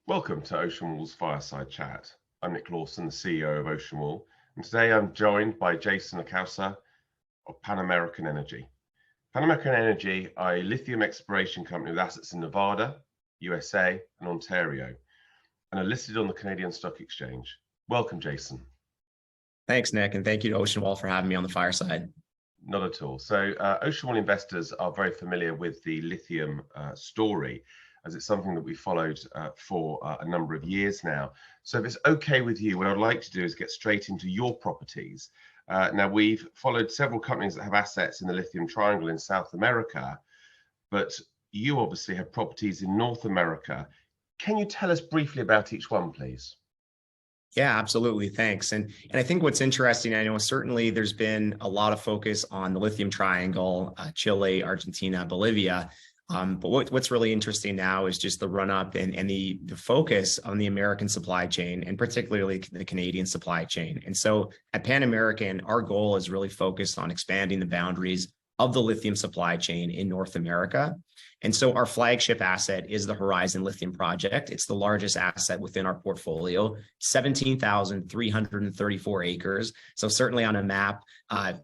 Welcome to Ocean Wall's Fireside Chat. I'm Nick Lawson, the CEO of Ocean Wall, and today I'm joined by Jason Latkowcer of Pan American Energy. Pan American Energy are a lithium exploration company with assets in Nevada, USA, and Ontario, and are listed on the Canadian Stock Exchange. Welcome, Jason. Thanks, Nick, and thank you to Ocean Wall for having me on the fireside. Not at all. So Ocean Wall investors are very familiar with the lithium story, as it's something that we followed for a number of years now. So if it's okay with you, what I'd like to do is get straight into your properties. Now, we've followed several companies that have assets in the lithium triangle in South America, but you obviously have properties in North America. Can you tell us briefly about each one, please? Yeah, absolutely. Thanks. And I think what's interesting, I know certainly there's been a lot of focus on the lithium triangle, Chile, Argentina, Bolivia. But what's really interesting now is just the run up and the focus on the American supply chain, and particularly the Canadian supply chain. And so at Pan American, our goal is really focused on expanding the boundaries of the lithium supply chain in North America. And so our flagship asset is the Horizon Lithium Project. It's the largest asset within our portfolio, 17,334 acres. So certainly on a map,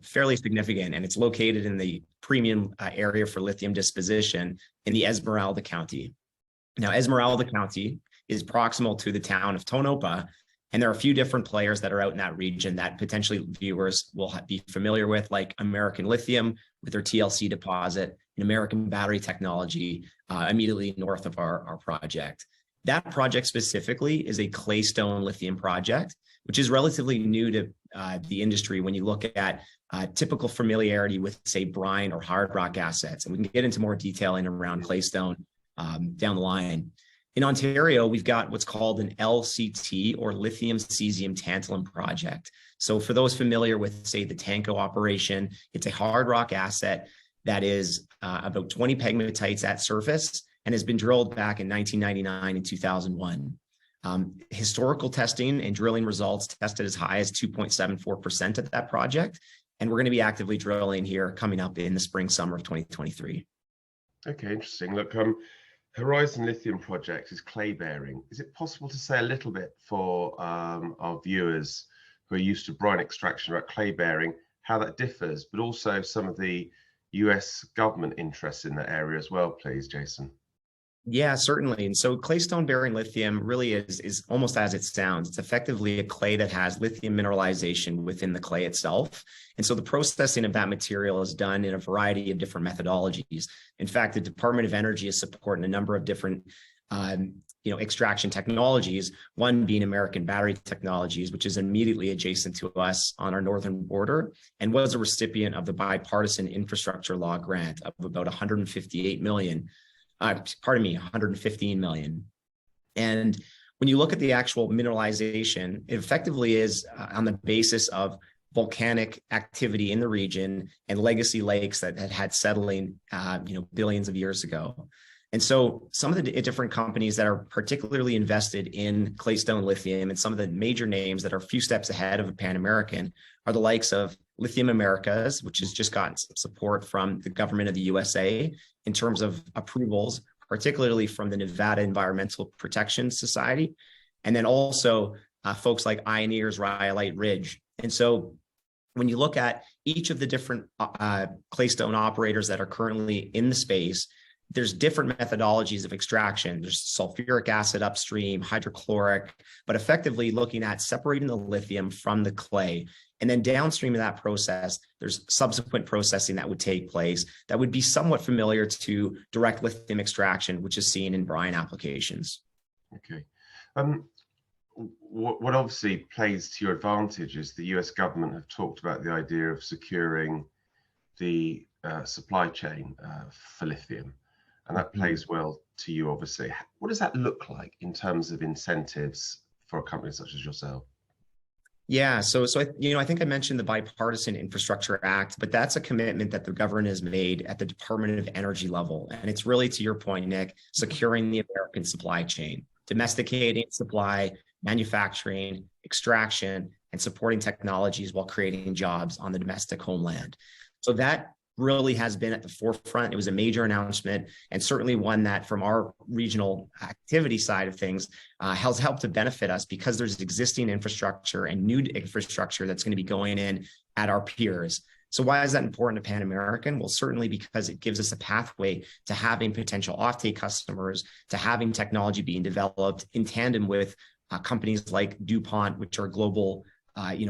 fairly significant. And it's located in the premium area for lithium disposition in the Esmeralda County. Now, Esmeralda County is proximal to the town of Tonopah. And there are a few different players that are out in that region that potentially viewers will be familiar with, like American Lithium with their TLC deposit, and American Battery Technology immediately north of our project. That project specifically is a claystone lithium project, which is relatively new to the industry when you look at typical familiarity with, say, brine or hard rock assets. And we can get into more detailing around claystone down the line. In Ontario, we've got what's called an LCT, or lithium cesium tantalum project. So for those familiar with, say, the Tanco operation, it's a hard rock asset that is about 20 pegmatites at surface and has been drilled back in 1999 and 2001. Historical testing and drilling results tested as high as 2.74% at that project. And we're going to be actively drilling here coming up in the spring, summer of 2023. Okay, interesting. Look, Horizon Lithium Project is clay bearing. Is it possible to say a little bit for our viewers who are used to brine extraction about clay bearing, how that differs, but also some of the US government interests in that area as well, please, Jason? Yeah, certainly. And so claystone bearing lithium really is almost as it sounds. It's effectively a clay that has lithium mineralization within the clay itself. And so the processing of that material is done in a variety of different methodologies. In fact, the Department of Energy is supporting a number of different extraction technologies, one being American Battery Technologies, which is immediately adjacent to us on our northern border, and was a recipient of the bipartisan infrastructure law grant of about 115 million. And when you look at the actual mineralization, it effectively is on the basis of volcanic activity in the region and legacy lakes that had settling, billions of years ago. And so some of the different companies that are particularly invested in claystone lithium, and some of the major names that are a few steps ahead of Pan American, are the likes of Lithium Americas, which has just gotten some support from the government of the USA in terms of approvals, particularly from the Nevada Environmental Protection Society. And then also folks like Ioneer's Rhyolite Ridge. And so when you look at each of the different claystone operators that are currently in the space, there's different methodologies of extraction. There's sulfuric acid upstream, hydrochloric, but effectively looking at separating the lithium from the clay. And then downstream of that process, there's subsequent processing that would take place that would be somewhat familiar to direct lithium extraction, which is seen in brine applications. Okay. What obviously plays to your advantage is the US government have talked about the idea of securing the supply chain for lithium. And that plays well to you, obviously. What does that look like in terms of incentives for a company such as yourself? Yeah, so I think I mentioned the Bipartisan Infrastructure Act, but that's a commitment that the government has made at the Department of Energy level. And it's really, to your point, Nick, securing the American supply chain, domesticating supply, manufacturing, extraction, and supporting technologies while creating jobs on the domestic homeland. So that really has been at the forefront. It was a major announcement, and certainly one that from our regional activity side of things has helped to benefit us, because there's existing infrastructure and new infrastructure that's going to be going in at our peers. So why is that important to Pan American? Well, certainly because it gives us a pathway to having potential offtake customers, to having technology being developed in tandem with companies like DuPont, which are global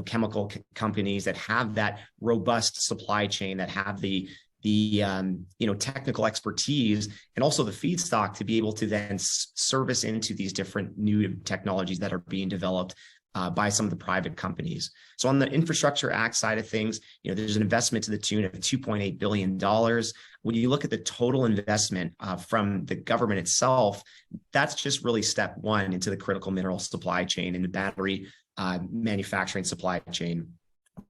chemical companies that have that robust supply chain, that have the technical expertise and also the feedstock to be able to then service into these different new technologies that are being developed by some of the private companies. So on the Infrastructure Act side of things, there's an investment to the tune of $2.8 billion. When you look at the total investment from the government itself, that's just really step one into the critical mineral supply chain and the battery manufacturing supply chain.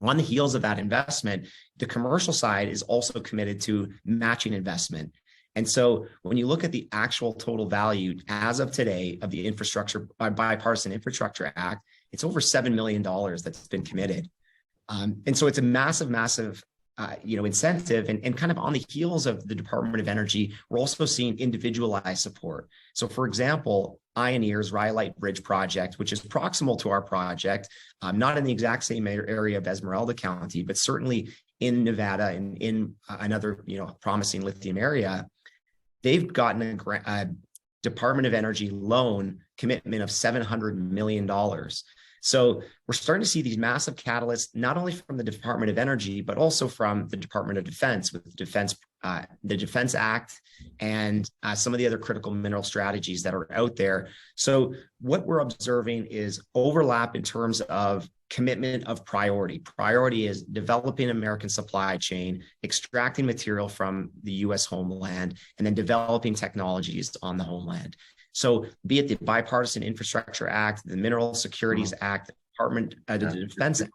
On the heels of that investment, the commercial side is also committed to matching investment. And so when you look at the actual total value as of today of the Bipartisan Infrastructure Act, it's over $7 million that's been committed. And so it's a massive incentive, and kind of on the heels of the Department of Energy, we're also seeing individualized support. So for example, Ioneer's Rhyolite Bridge project, which is proximal to our project, not in the exact same area of Esmeralda County, but certainly in Nevada and in another promising lithium area, they've gotten a Department of Energy loan commitment of $700 million. So we're starting to see these massive catalysts, not only from the Department of Energy, but also from the Department of Defense with the Defense Act and some of the other critical mineral strategies that are out there. So what we're observing is overlap in terms of commitment of priority. Priority is developing American supply chain, extracting material from the U.S. homeland, and then developing technologies on the homeland. So be it the Bipartisan Infrastructure Act, the Mineral Securities Act, the Defense Act,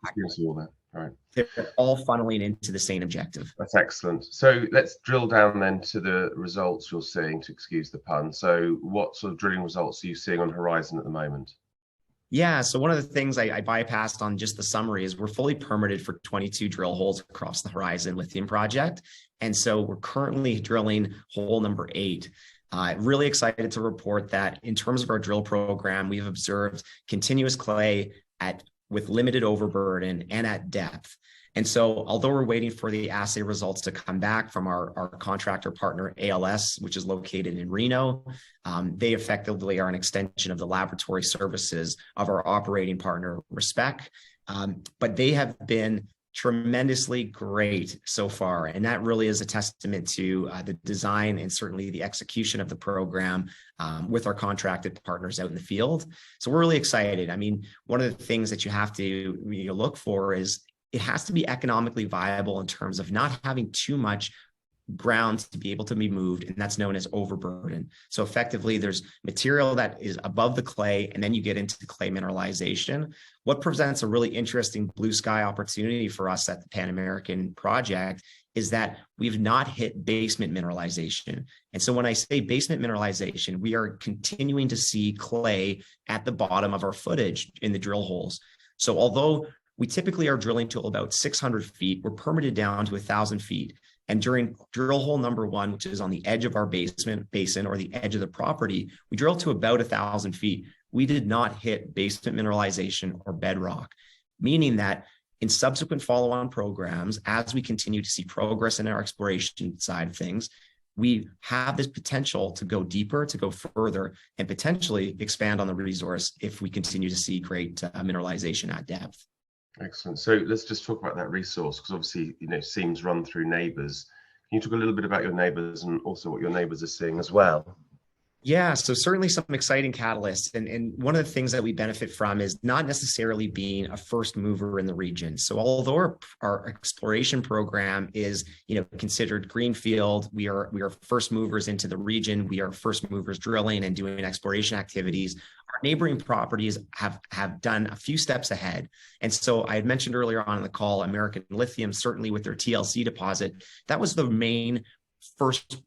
right. They're all funneling into the same objective. That's excellent. So let's drill down then to the results you're seeing, to excuse the pun. So what sort of drilling results are you seeing on horizon at the moment? Yeah, so one of the things I bypassed on just the summary is we're fully permitted for 22 drill holes across the Horizon Lithium project. And so we're currently drilling hole number 8. Really excited to report that in terms of our drill program, we've observed continuous clay with limited overburden and at depth. And so although we're waiting for the assay results to come back from our contractor partner, ALS, which is located in Reno, they effectively are an extension of the laboratory services of our operating partner, Respec. But they have been tremendously great so far. And that really is a testament to the design and certainly the execution of the program with our contracted partners out in the field. So we're really excited. I mean, one of the things that you have to look for is it has to be economically viable in terms of not having too much ground to be able to be moved, and that's known as overburden. So effectively, there's material that is above the clay, and then you get into clay mineralization. What presents a really interesting blue sky opportunity for us at the Pan American project is that we've not hit basement mineralization. And so when I say basement mineralization, we are continuing to see clay at the bottom of our footage in the drill holes. So although we typically are drilling to about 600 feet, we're permitted down to 1,000 feet. And during drill hole number 1, which is on the edge of our basement basin or the edge of the property, we drilled to about 1,000 feet. We did not hit basement mineralization or bedrock, meaning that in subsequent follow-on programs, as we continue to see progress in our exploration side of things, we have this potential to go deeper, to go further, and potentially expand on the resource if we continue to see great mineralization at depth. Excellent. So let's just talk about that resource, because obviously, seams run through neighbours. Can you talk a little bit about your neighbours and also what your neighbours are seeing as well? Yeah, so certainly some exciting catalysts. And one of the things that we benefit from is not necessarily being a first mover in the region. So although our exploration program is, considered greenfield, we are first movers into the region. We are first movers drilling and doing exploration activities. Our neighboring properties have done a few steps ahead. And so I had mentioned earlier on in the call, American Lithium, certainly with their TLC deposit, that was the main first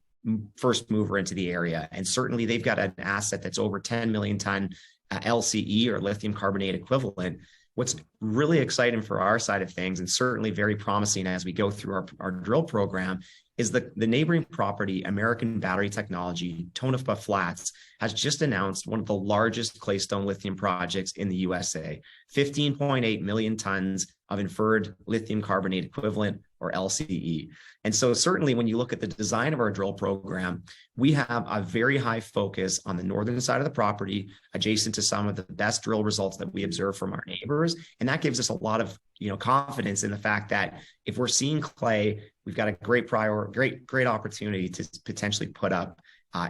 mover into the area. And certainly they've got an asset that's over 10 million ton LCE or lithium carbonate equivalent. What's really exciting for our side of things, and certainly very promising as we go through our drill program, is the neighboring property, American Battery Technology, Tonopah Flats, has just announced one of the largest claystone lithium projects in the USA, 15.8 million tons of inferred lithium carbonate equivalent, or LCE. And so certainly when you look at the design of our drill program, we have a very high focus on the northern side of the property, adjacent to some of the best drill results that we observe from our neighbors. And that gives us a lot of confidence in the fact that if we're seeing clay, we've got a great opportunity to potentially put up,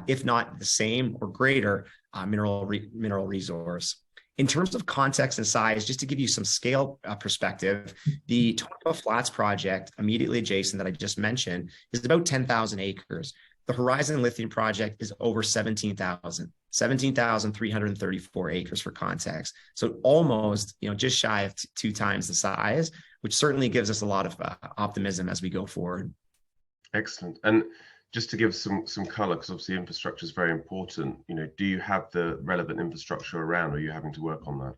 if not the same or greater mineral resource. In terms of context and size, just to give you some scale perspective, the Tonopah Flats project immediately adjacent that I just mentioned is about 10,000 acres. The Horizon Lithium project is over 17,334 acres for context. So almost, just shy of two times the size, which certainly gives us a lot of optimism as we go forward. Excellent. And just to give some color, because obviously infrastructure is very important, do you have the relevant infrastructure around, or are you having to work on that?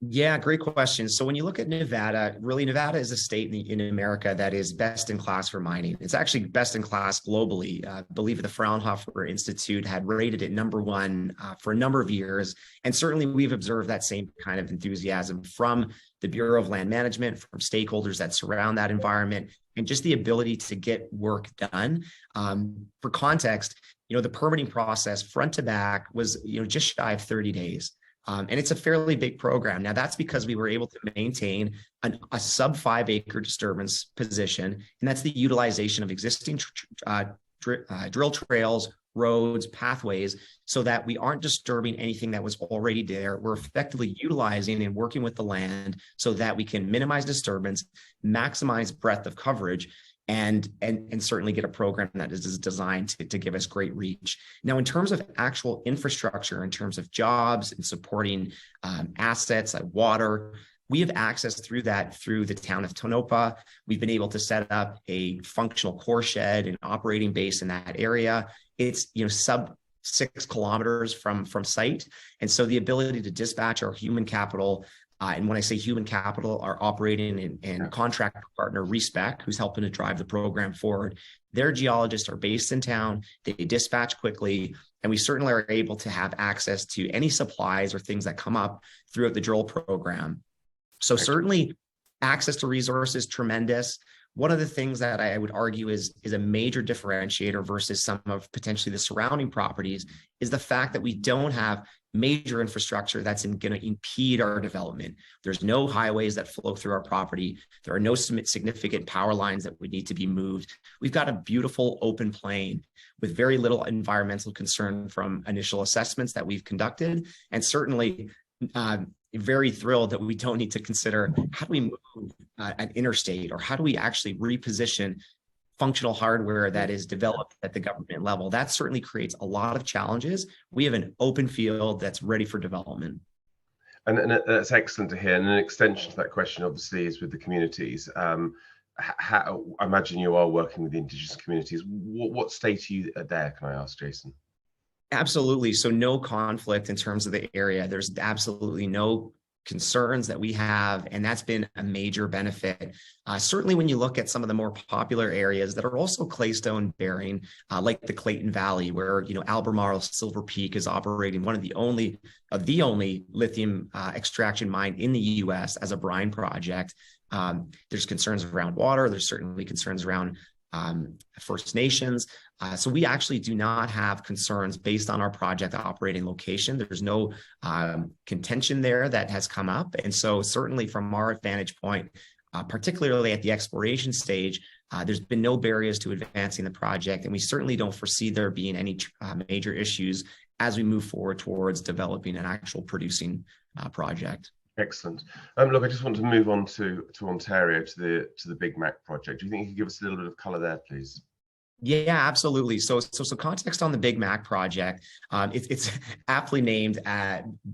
Yeah, great question. So when you look at Nevada, really Nevada is a state in America that is best in class for mining. It's actually best in class globally. I believe the Fraunhofer Institute had rated it #1 for a number of years. And certainly we've observed that same kind of enthusiasm from the Bureau of Land Management, from stakeholders that surround that environment, and just the ability to get work done. For context, the permitting process front to back was, just shy of 30 days. And it's a fairly big program. Now, that's because we were able to maintain a sub 5 acre disturbance position, and that's the utilization of existing drill trails, roads, pathways, so that we aren't disturbing anything that was already there. We're effectively utilizing and working with the land so that we can minimize disturbance, maximize breadth of coverage, and certainly get a program that is designed to give us great reach. Now, in terms of actual infrastructure, in terms of jobs and supporting assets like water, we have access through the town of Tonopah. We've been able to set up a functional core shed and operating base in that area. It's sub 6 kilometers from site. And so the ability to dispatch our human capital, and when I say human capital, our operating and contract partner, Respec, who's helping to drive the program forward. Their geologists are based in town. They dispatch quickly, and we certainly are able to have access to any supplies or things that come up throughout the drill program. So certainly access to resources, tremendous. One of the things that I would argue is a major differentiator versus some of potentially the surrounding properties is the fact that we don't have major infrastructure that's going to impede our development. There's no highways that flow through our property. There are no significant power lines that would need to be moved. We've got a beautiful open plain with very little environmental concern from initial assessments that we've conducted, and certainly very thrilled that we don't need to consider how do we move an interstate, or how do we actually reposition functional hardware that is developed at the government level. That certainly creates a lot of challenges. We have an open field that's ready for development. And that's excellent to hear. And an extension to that question, obviously, is with the communities. How, I imagine you are working with the Indigenous communities. What state are you there, can I ask, Jason? Absolutely. So no conflict in terms of the area. There's absolutely no concerns that we have, and that's been a major benefit. Certainly when you look at some of the more popular areas that are also claystone bearing, like the Clayton Valley, where Albemarle Silver Peak is operating one of the only lithium extraction mine in the US as a brine project. There's concerns around water. There's certainly concerns around First Nations. So we actually do not have concerns based on our project operating location. There's no contention there that has come up. And so certainly from our vantage point, particularly at the exploration stage, there's been no barriers to advancing the project. And we certainly don't foresee there being any major issues as we move forward towards developing an actual producing project. Excellent. Look, I just want to move on to Ontario, to the Big Mac project. Do you think you could give us a little bit of color there, please? Yeah, absolutely. So context on the Big Mac project. It's aptly named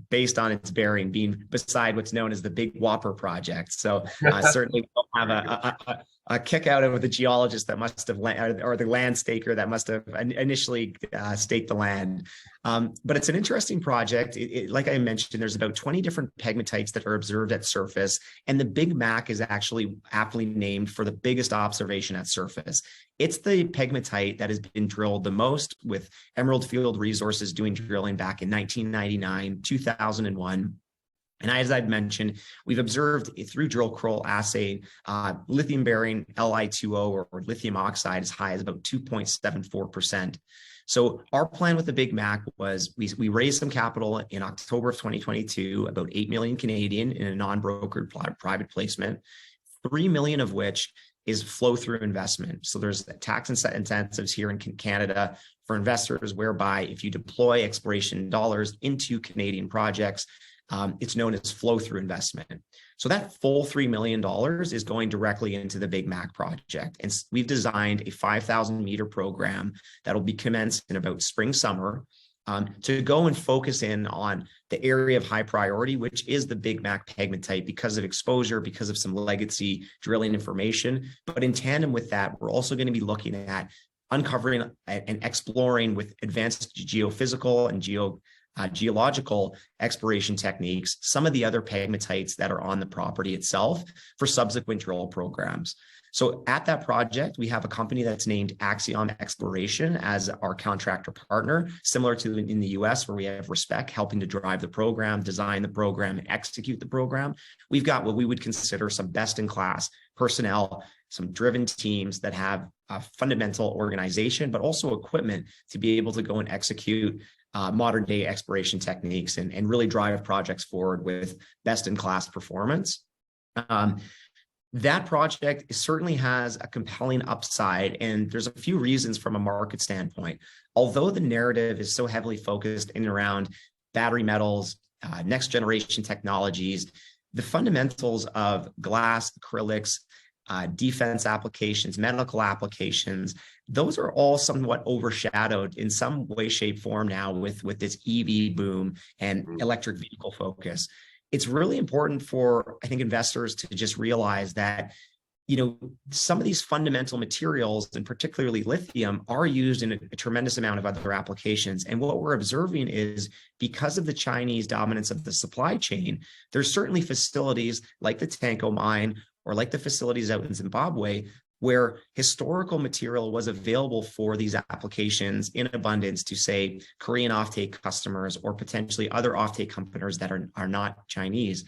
based on its bearing being beside what's known as the Big Whopper project. So certainly we don't have kick out of the geologist that must have or the land staker that must have initially staked the land. But it's an interesting project. Like I mentioned, there's about 20 different pegmatites that are observed at surface, and the Big Mac is actually aptly named for the biggest observation at surface. It's the pegmatite that has been drilled the most, with Emerald Field Resources doing drilling back in 1999, 2001. And as I've mentioned, we've observed through drill curl assay lithium bearing Li2O or lithium oxide as high as about 2.74%. So our plan with the Big Mac was we raised some capital in October of 2022, about 8 million Canadian in a non-brokered private placement, 3 million of which is flow through investment. So there's tax incentives here in Canada for investors, whereby if you deploy exploration dollars into Canadian projects, it's known as flow through investment. So that full $3 million is going directly into the Big Mac project. And we've designed a 5,000 meter program that'll be commenced in about spring, summer, to go and focus in on the area of high priority, which is the Big Mac pegmatite, because of exposure, because of some legacy drilling information. But in tandem with that, we're also going to be looking at uncovering and exploring with advanced geophysical and geological exploration techniques some of the other pegmatites that are on the property itself for subsequent drill programs. So at that project, we have a company that's named Axiom Exploration as our contractor partner, similar to in the US, where we have Respect helping to drive the program, design the program, and execute the program. We've got what we would consider some best-in-class personnel, some driven teams that have a fundamental organization, but also equipment to be able to go and execute modern day exploration techniques and really drive projects forward with best-in-class performance. That project certainly has a compelling upside, and there's a few reasons from a market standpoint. Although the narrative is so heavily focused in and around battery metals, next generation technologies, the fundamentals of glass, acrylics, defense applications, medical applications, those are all somewhat overshadowed in some way, shape, form now with this EV boom and electric vehicle focus. It's really important for, I think, investors to just realize that, you know, some of these fundamental materials, and particularly lithium, are used in a tremendous amount of other applications. And what we're observing is, because of the Chinese dominance of the supply chain, there's certainly facilities like the Tanko mine or like the facilities out in Zimbabwe, where historical material was available for these applications in abundance to, say, Korean offtake customers or potentially other offtake companies that are not Chinese.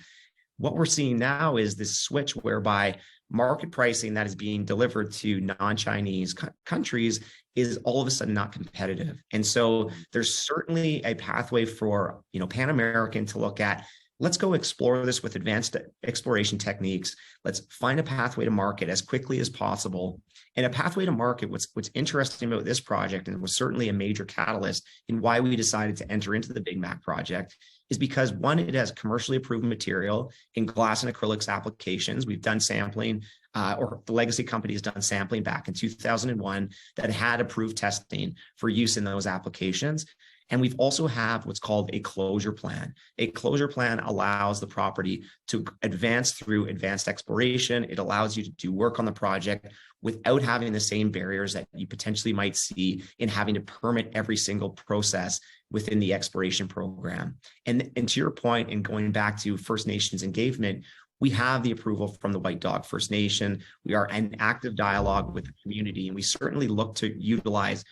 What we're seeing now is this switch whereby market pricing that is being delivered to non-Chinese countries is all of a sudden not competitive. And so there's certainly a pathway for, you know, Pan American to look at, let's go explore this with advanced exploration techniques. Let's find a pathway to market as quickly as possible. And a pathway to market, what's interesting about this project, and was certainly a major catalyst in why we decided to enter into the Big Mac project, is because, one, it has commercially approved material in glass and acrylics applications. We've done sampling, or the legacy company has done sampling back in 2001 that had approved testing for use in those applications. And we've also have what's called a closure plan. A closure plan allows the property to advance through advanced exploration. It allows you to do work on the project without having the same barriers that you potentially might see in having to permit every single process within the exploration program. And to your point, and going back to First Nations engagement, we have the approval from the White Dog First Nation. We are in active dialogue with the community, and we certainly look to utilize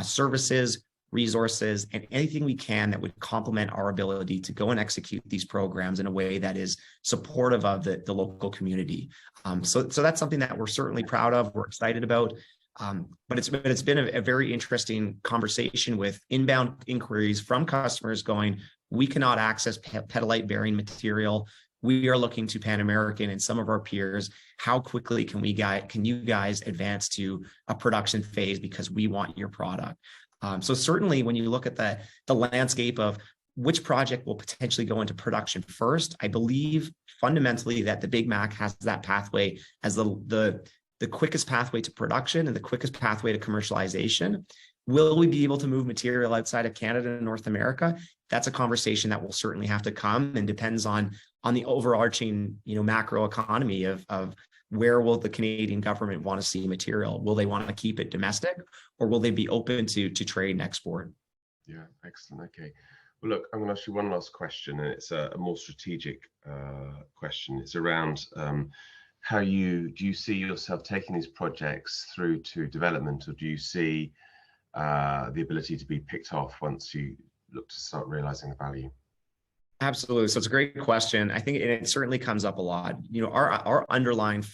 services, resources, and anything we can that would complement our ability to go and execute these programs in a way that is supportive of the local community. So that's something that we're certainly proud of, we're excited about. But it's been a very interesting conversation with inbound inquiries from customers going, we cannot access petalite bearing material. We are looking to Pan American and some of our peers. How quickly can you guys advance to a production phase, because we want your product? So certainly when you look at the landscape of which project will potentially go into production first, I believe fundamentally that the Big Mac has that pathway as the quickest pathway to production and the quickest pathway to commercialization. Will we be able to move material outside of Canada and North America? That's a conversation that will certainly have to come, and depends on the overarching, macro economy of where will the Canadian government want to see material? Will they want to keep it domestic, or will they be open to trade and export? Yeah, excellent. Okay. Well, look, I'm going to ask you one last question, and it's a more strategic question. It's around how do you see yourself taking these projects through to development, or do you see the ability to be picked off once you look to start realizing the value? Absolutely. So it's a great question. I think it certainly comes up a lot. Our underlying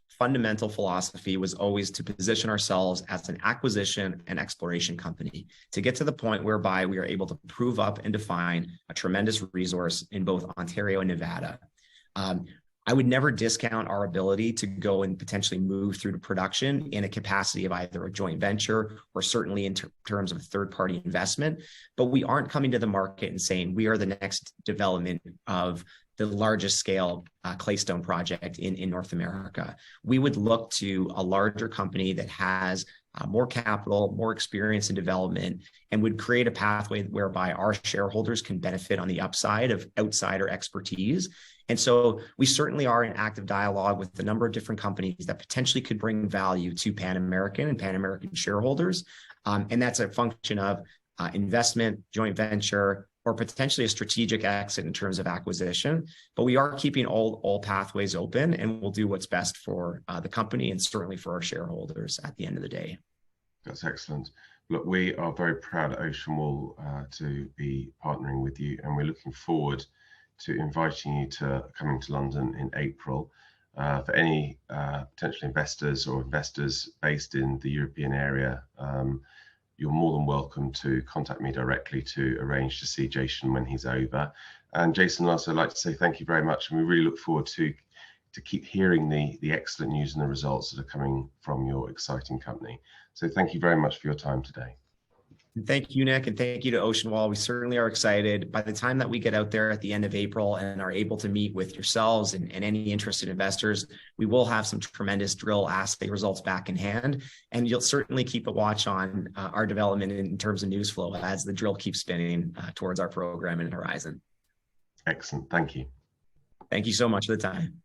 fundamental philosophy was always to position ourselves as an acquisition and exploration company to get to the point whereby we are able to prove up and define a tremendous resource in both Ontario and Nevada. I would never discount our ability to go and potentially move through to production in a capacity of either a joint venture or certainly in terms of third-party investment. But we aren't coming to the market and saying we are the next development of the largest scale claystone project in North America. We would look to a larger company that has more capital, more experience in development, and would create a pathway whereby our shareholders can benefit on the upside of outsider expertise. And so we certainly are in active dialogue with a number of different companies that potentially could bring value to Pan American and Pan American shareholders. And that's a function of investment, joint venture, or potentially a strategic exit in terms of acquisition. But we are keeping all pathways open, and we'll do what's best for the company and certainly for our shareholders at the end of the day. That's excellent. Look, we are very proud at Ocean Wall to be partnering with you, and we're looking forward to inviting you to coming to London in April. For any potential investors or investors based in the European area, you're more than welcome to contact me directly to arrange to see Jason when he's over. And Jason, last, I'd like to say thank you very much, and we really look forward to keep hearing the excellent news and the results that are coming from your exciting company. So thank you very much for your time today. Thank you, Nick, and thank you to Ocean Wall. We certainly are excited. By the time that we get out there at the end of April and are able to meet with yourselves and any interested investors, we will have some tremendous drill assay results back in hand. And you'll certainly keep a watch on our development in terms of news flow as the drill keeps spinning towards our program and horizon. Excellent. Thank you. Thank you so much for the time.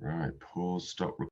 Right. Pause. Stop.